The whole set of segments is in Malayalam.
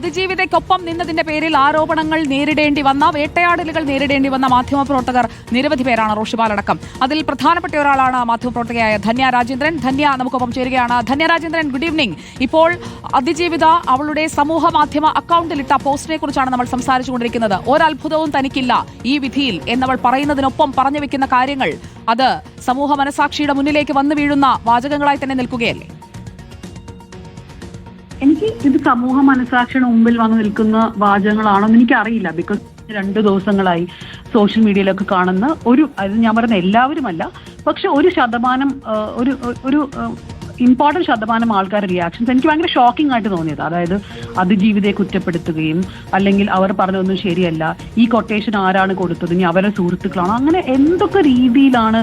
അതിജീവിതയ്ക്കൊപ്പം നിന്നതിന്റെ പേരിൽ ആരോപണങ്ങൾ നേരിടേണ്ടി വന്ന, വേട്ടയാടലുകൾ നേരിടേണ്ടി വന്ന മാധ്യമപ്രവർത്തകർ നിരവധി പേരാണ്, റോഷിപാൽ അടക്കം. അതിൽ പ്രധാനപ്പെട്ട ഒരാളാണ് മാധ്യമപ്രവർത്തകയായ ധന്യ രാജേന്ദ്രൻ. ധന്യ നമുക്കൊപ്പം ചേരുകയാണ്. Dhanya Rajendran, good evening. ഇപ്പോൾ അതിജീവിത അവളുടെ സമൂഹ മാധ്യമ അക്കൗണ്ടിലിട്ട പോസ്റ്റിനെ കുറിച്ചാണ് നമ്മൾ സംസാരിച്ചുകൊണ്ടിരിക്കുന്നത്. ഒരത്ഭുതവും തനിക്കില്ല ഈ വിധിയിൽ എന്നവൾ പറയുന്നതിനൊപ്പം പറഞ്ഞു വെക്കുന്ന കാര്യങ്ങൾ അത് സമൂഹ മനസാക്ഷിയുടെ മുന്നിലേക്ക് വന്നു വീഴുന്ന വാചകങ്ങളായി തന്നെ നിൽക്കുകയല്ലേ? എനിക്ക് ഇത് സമൂഹ മനസാക്ഷിയുടെ മുമ്പിൽ വന്ന് നിൽക്കുന്ന വാചകങ്ങളാണോന്ന് എനിക്കറിയില്ല. ബിക്കോസ് 2 ദിവസങ്ങളായി സോഷ്യൽ മീഡിയയിലൊക്കെ കാണുന്ന അത് ഞാൻ പറയുന്ന എല്ലാവരുമല്ല, പക്ഷെ ഒരു ശതമാനം ഒരു ഇമ്പോർട്ടൻറ്റ് ശതമാനം ആൾക്കാരുടെ റിയാക്ഷൻസ് എനിക്ക് ഭയങ്കര ഷോക്കിംഗ് ആയിട്ട് തോന്നിയത്. അതായത് അതിജീവിതയെ കുറ്റപ്പെടുത്തുകയും അല്ലെങ്കിൽ അവർ പറഞ്ഞതൊന്നും ശരിയല്ല, ഈ കൊട്ടേഷൻ ആരാണ് കൊടുത്തത്, ഇനി അവരുടെ സുഹൃത്തുക്കളാണോ, അങ്ങനെ എന്തൊക്കെ രീതിയിലാണ്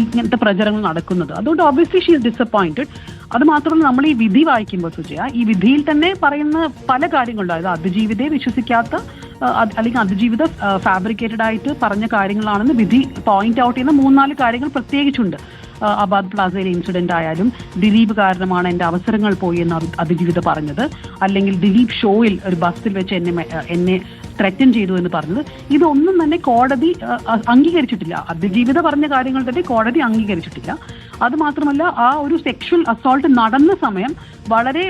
ഇങ്ങനത്തെ പ്രചരണങ്ങൾ നടക്കുന്നത്. അതുകൊണ്ട് ഒബ്വിയസ്ലി ഷീ ഈസ് ഡിസപ്പോയിന്റഡ്. അത് മാത്രമല്ല, നമ്മൾ ഈ വിധി വായിക്കുമ്പോൾ സുജയ, ഈ വിധിയിൽ തന്നെ പറയുന്ന പല കാര്യങ്ങളുണ്ട്. അതായത് അതിജീവിതയെ വിശ്വസിക്കാത്ത അല്ലെങ്കിൽ അതിജീവിത ഫാബ്രിക്കേറ്റഡ് ആയിട്ട് പറഞ്ഞ കാര്യങ്ങളാണെന്ന് വിധി പോയിന്റ് ഔട്ട് ചെയ്യുന്ന 3-4 കാര്യങ്ങൾ പ്രത്യേകിച്ചുണ്ട്. അബാദ് പ്ലാസയിലെ ഇൻസിഡന്റ് ആയാലും, ദിലീപ് കാരണമാണ് എൻ്റെ അവസരങ്ങൾ പോയി എന്ന് അതിജീവിത പറഞ്ഞത്, അല്ലെങ്കിൽ ദിലീപ് ഷോയിൽ ഒരു ബസ്സിൽ വെച്ച് എന്നെ ത്രെറ്റൻ ചെയ്തു എന്ന് പറഞ്ഞത്, ഇതൊന്നും തന്നെ കോടതി അംഗീകരിച്ചിട്ടില്ല. അതിജീവിത പറഞ്ഞ കാര്യങ്ങൾ തന്നെ കോടതി അംഗീകരിച്ചിട്ടില്ല. അത് മാത്രമല്ല, ആ ഒരു സെക്ഷൽ അസോൾട്ട് നടന്ന സമയം വളരെ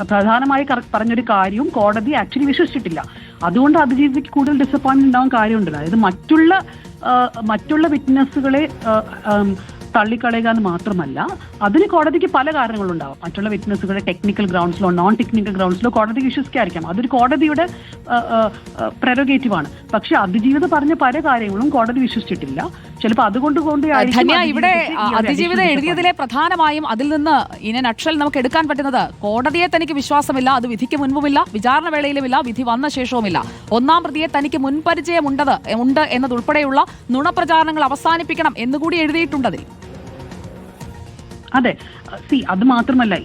പ്രധാനമായി പറഞ്ഞൊരു കാര്യവും കോടതി ആക്ച്വലി വിശ്വസിച്ചിട്ടില്ല. അതുകൊണ്ട് അതിജീവിതയ്ക്ക് കൂടുതൽ ഡിസപ്പോയിന്റ്മെന്റ് ഉണ്ടാവാൻ കാര്യമുണ്ടല്ലോ. അതായത് മറ്റുള്ള വിറ്റ്നസ്സുകളെ തള്ളിക്കളയുക എന്ന് മാത്രമല്ല, അതിന് കോടതിക്ക് പല കാരണങ്ങളുണ്ടാവും. മറ്റുള്ള വിറ്റ്നസ്സുകളെ ടെക്നിക്കൽ ഗ്രൗണ്ട്സിലോ നോൺ ടെക്നിക്കൽ ഗ്രൗണ്ട്സിലോ കോടതി വിശ്വസിക്കാതിരിക്കാം. അതൊരു കോടതിയുടെ പ്രൊറഗേറ്റീവാണ്. പക്ഷെ അതിജീവിത പറഞ്ഞ പല കാര്യങ്ങളും കോടതി വിശ്വസിച്ചിട്ടില്ല. ചിലപ്പോൾ അതുകൊണ്ട് ഇവിടെ അതിജീവിത എഴുതിയതിലെ പ്രധാനമായും അതിൽ നിന്ന് ഇനെ നക്ഷൽ നമുക്ക് എടുക്കാൻ പറ്റുന്നത്, കോടതിയെ തനിക്ക് വിശ്വാസമില്ല, അത് വിധിക്ക് മുൻപുമില്ല, വിചാരണ വേളയിലുമില്ല, വിധി വന്ന ശേഷവുമില്ല. 1-ാം പ്രതിയെ തനിക്ക് മുൻപരിചയം ഉണ്ട് എന്നതുൾപ്പെടെയുള്ള നുണപ്രചാരണങ്ങൾ അവസാനിപ്പിക്കണം എന്നുകൂടി എഴുതിയിട്ടുണ്ടതിൽ. അതെ, അത് മാത്രമല്ല,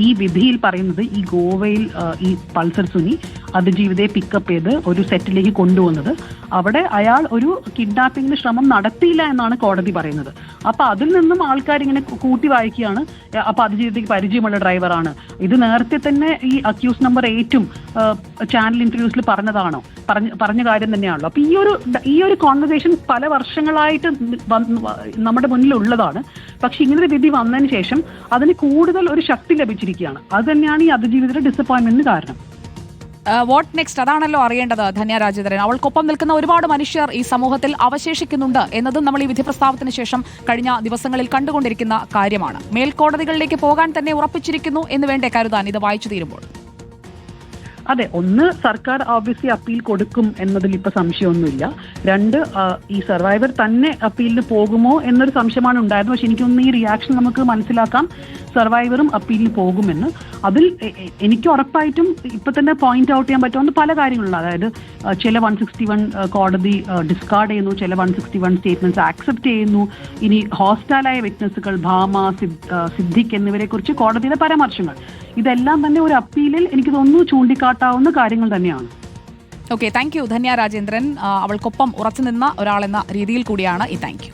ഈ വിധിയിൽ പറയുന്നത്, ഈ ഗോവയിൽ ഈ പൾസർ സുനി അതിജീവിതയെ പിക്കപ്പ് ചെയ്ത് ഒരു സെറ്റിലേക്ക് കൊണ്ടുവന്നത്, അവിടെ അയാൾ ഒരു കിഡ്നാപ്പിങ്ങിന് ശ്രമം നടത്തിയില്ല എന്നാണ് കോടതി പറയുന്നത്. അപ്പൊ അതിൽ നിന്നും ആൾക്കാർ ഇങ്ങനെ കൂട്ടി വായിക്കുകയാണ്, അപ്പൊ അതിജീവിതയ്ക്ക് പരിചയമുള്ള ഡ്രൈവറാണ്, ഇത് നേരത്തെ തന്നെ ഈ അക്യൂസ് നമ്പർ 8 ചാനൽ ഇന്റർവ്യൂസിൽ പറഞ്ഞ കാര്യം തന്നെയാണല്ലോ. അപ്പൊ ഈ ഒരു കോൺവെർസേഷൻ പല വർഷങ്ങളായിട്ട് നമ്മുടെ മുന്നിൽ ഉള്ളതാണ്. പക്ഷെ ഇങ്ങനൊരു വിധി വന്നതിന് ശേഷം അതിന് കൂടുതൽ ഒരു ശക്തി ലഭിച്ചിരിക്കുകയാണ്. അത് തന്നെയാണ് ഈ അതിജീവിതയുടെ ഡിസപ്പോയിന്റ്മെന്റിന് കാരണം. വാട്ട് നെക്സ്റ്റ്, അതാണല്ലോ അറിയേണ്ടത് ധന്യ രാജേന്ദ്രൻ. അവൾക്കൊപ്പം നിൽക്കുന്ന ഒരുപാട് മനുഷ്യർ ഈ സമൂഹത്തിൽ അവശേഷിക്കുന്നുണ്ട് എന്നതും നമ്മൾ ഈ വിധി പ്രസ്താവത്തിന് ശേഷം കഴിഞ്ഞ ദിവസങ്ങളിൽ കണ്ടുകൊണ്ടിരിക്കുന്ന കാര്യമാണ്. മേൽക്കോടതികളിലേക്ക് പോകാൻ തന്നെ ഉറപ്പിച്ചിരിക്കുന്നു എന്ന് വേണ്ടേ കരുതാൻ ഇത് വായിച്ചു തീരുമ്പോൾ? അതെ, ഒന്ന്, സർക്കാർ ഓബ്വിയസ്ലി അപ്പീൽ കൊടുക്കും എന്നതിൽ ഇപ്പൊ സംശയമൊന്നുമില്ല. 2, ഈ സർവൈവർ തന്നെ അപ്പീലിന് പോകുമോ എന്നൊരു സംശയമാണ് ഉണ്ടായത്. പക്ഷെ എനിക്കൊന്ന് ഈ റിയാക്ഷൻ നമുക്ക് മനസ്സിലാക്കാം, സർവൈവറും അപ്പീലിന് പോകുമെന്ന്. അതിൽ എനിക്ക് ഉറപ്പായിട്ടും ഇപ്പൊ തന്നെ പോയിന്റ് ഔട്ട് ചെയ്യാൻ പറ്റുന്ന പല കാര്യങ്ങളുണ്ട്. അതായത് ചില 161 കോടതി ഡിസ്കാർഡ് ചെയ്യുന്നു, ചില 161 സ്റ്റേറ്റ്മെന്റ്സ് ആക്സെപ്റ്റ് ചെയ്യുന്നു. ഇനി ഹോസ്റ്റലായ വിറ്റ്നസ്സുകൾ ഭാമ, സിദ്ദിഖ് എന്നിവരെ കുറിച്ച് കോടതിയുടെ പരാമർശങ്ങൾ, ഇതെല്ലാം തന്നെ ഒരു അപ്പീലിൽ എനിക്ക് തോന്നുന്നു ചൂണ്ടിക്കാട്ടാവുന്ന കാര്യങ്ങൾ തന്നെയാണ്. Okay, thank you Dhanya Rajendran. അവൾക്കൊപ്പം ഉറച്ചുനിന്ന ഒരാളെന്ന രീതിയിൽ കൂടിയാണ് ഈ താങ്ക് യു.